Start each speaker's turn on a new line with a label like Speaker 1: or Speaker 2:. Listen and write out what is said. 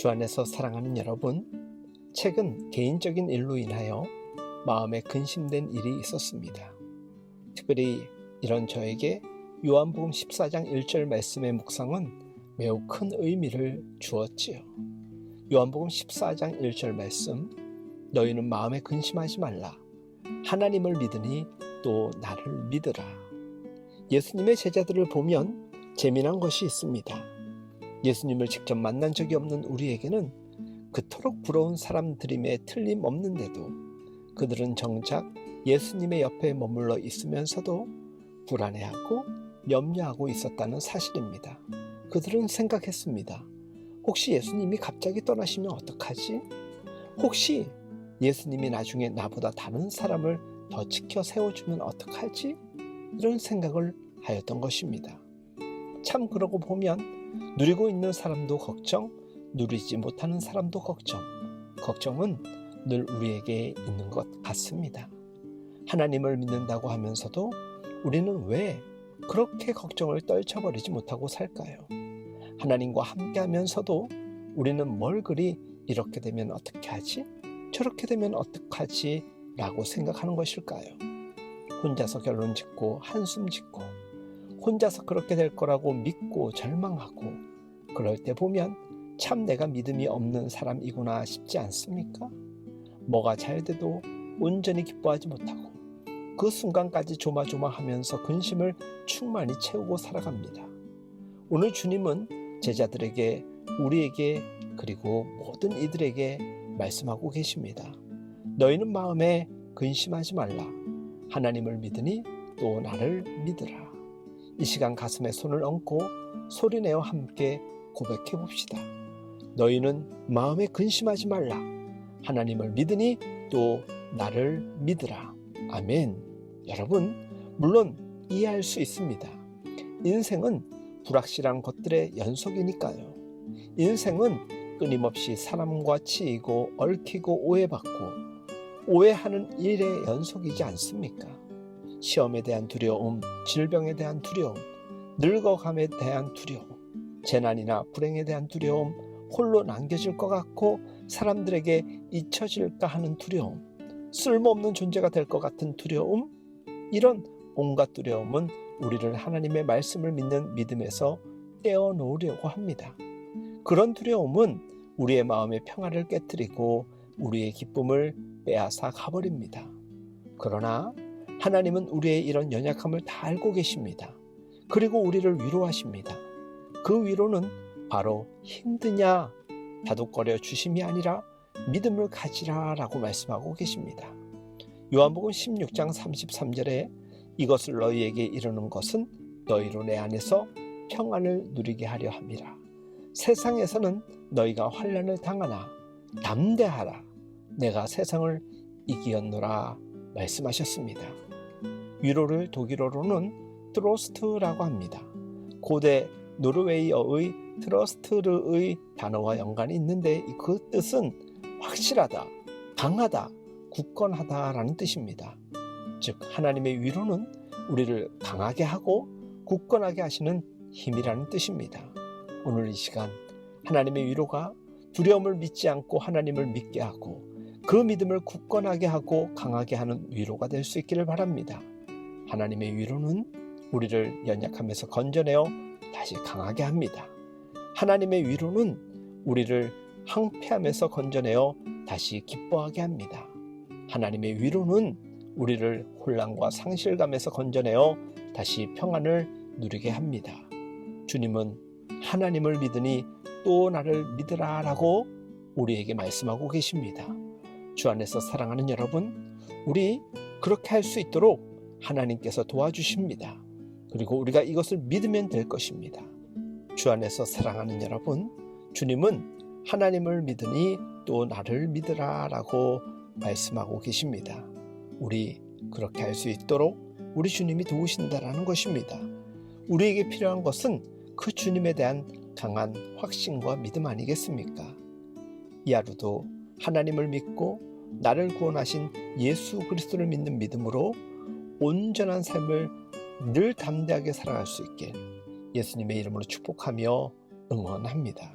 Speaker 1: 주 안에서 사랑하는 여러분, 최근 개인적인 일로 인하여 마음에 근심된 일이 있었습니다. 특별히 이런 저에게 요한복음 14장 1절 말씀의 묵상은 매우 큰 의미를 주었지요. 요한복음 14장 1절 말씀, 너희는 마음에 근심하지 말라. 하나님을 믿으니 또 나를 믿으라. 예수님의 제자들을 보면 재미난 것이 있습니다. 예수님을 직접 만난 적이 없는 우리에게는 그토록 부러운 사람들임에 틀림없는데도 그들은 정작 예수님의 옆에 머물러 있으면서도 불안해하고 염려하고 있었다는 사실입니다. 그들은 생각했습니다. 혹시 예수님이 갑자기 떠나시면 어떡하지? 혹시 예수님이 나중에 나보다 다른 사람을 더 지켜 세워주면 어떡하지? 이런 생각을 하였던 것입니다. 참 그러고 보면 누리고 있는 사람도 걱정, 누리지 못하는 사람도 걱정, 걱정은 늘 우리에게 있는 것 같습니다. 하나님을 믿는다고 하면서도 우리는 왜 그렇게 걱정을 떨쳐버리지 못하고 살까요? 하나님과 함께 하면서도 우리는 뭘 그리 이렇게 되면 어떻게 하지? 저렇게 되면 어떡하지? 라고 생각하는 것일까요? 혼자서 결론 짓고 한숨 짓고 혼자서 그렇게 될 거라고 믿고 절망하고 그럴 때 보면 참 내가 믿음이 없는 사람이구나 싶지 않습니까? 뭐가 잘 돼도 온전히 기뻐하지 못하고 그 순간까지 조마조마하면서 근심을 충만히 채우고 살아갑니다. 오늘 주님은 제자들에게, 우리에게, 그리고 모든 이들에게 말씀하고 계십니다. 너희는 마음에 근심하지 말라. 하나님을 믿으니 또 나를 믿으라. 이 시간 가슴에 손을 얹고 소리내어 함께 고백해 봅시다. 너희는 마음에 근심하지 말라. 하나님을 믿으니 또 나를 믿으라. 아멘. 여러분, 물론 이해할 수 있습니다. 인생은 불확실한 것들의 연속이니까요. 인생은 끊임없이 사람과 치이고 얽히고 오해받고 오해하는 일의 연속이지 않습니까? 시험에 대한 두려움, 질병에 대한 두려움, 늙어감에 대한 두려움, 재난이나 불행에 대한 두려움, 홀로 남겨질 것 같고 사람들에게 잊혀질까 하는 두려움, 쓸모없는 존재가 될 것 같은 두려움, 이런 온갖 두려움은 우리를 하나님의 말씀을 믿는 믿음에서 떼어놓으려고 합니다. 그런 두려움은 우리의 마음의 평화를 깨뜨리고 우리의 기쁨을 빼앗아 가버립니다. 그러나 하나님은 우리의 이런 연약함을 다 알고 계십니다. 그리고 우리를 위로하십니다. 그 위로는 바로 힘드냐 다독거려 주심이 아니라 믿음을 가지라 라고 말씀하고 계십니다. 요한복음 16장 33절에 이것을 너희에게 이르는 것은 너희로 내 안에서 평안을 누리게 하려 함이라. 세상에서는 너희가 환난을 당하나 담대하라. 내가 세상을 이기었노라 말씀하셨습니다. 위로를 독일어로는 트로스트라고 합니다. 고대 노르웨이어의 트러스트르의 단어와 연관이 있는데 그 뜻은 확실하다, 강하다, 굳건하다라는 뜻입니다. 즉 하나님의 위로는 우리를 강하게 하고 굳건하게 하시는 힘이라는 뜻입니다. 오늘 이 시간 하나님의 위로가 두려움을 믿지 않고 하나님을 믿게 하고 그 믿음을 굳건하게 하고 강하게 하는 위로가 될 수 있기를 바랍니다. 하나님의 위로는 우리를 연약함에서 건져내어 다시 강하게 합니다. 하나님의 위로는 우리를 황폐함에서 건져내어 다시 기뻐하게 합니다. 하나님의 위로는 우리를 혼란과 상실감에서 건져내어 다시 평안을 누리게 합니다. 주님은 하나님을 믿으니 또 나를 믿으라 라고 우리에게 말씀하고 계십니다. 주 안에서 사랑하는 여러분, 우리 그렇게 할 수 있도록 하나님께서 도와주십니다. 그리고 우리가 이것을 믿으면 될 것입니다. 주 안에서 사랑하는 여러분, 주님은 하나님을 믿으니 또 나를 믿으라 라고 말씀하고 계십니다. 우리 그렇게 할 수 있도록 우리 주님이 도우신다라는 것입니다. 우리에게 필요한 것은 그 주님에 대한 강한 확신과 믿음 아니겠습니까? 이 하루도 하나님을 믿고 나를 구원하신 예수 그리스도를 믿는 믿음으로 온전한 삶을 늘 담대하게 살아갈 수 있게 예수님의 이름으로 축복하며 응원합니다.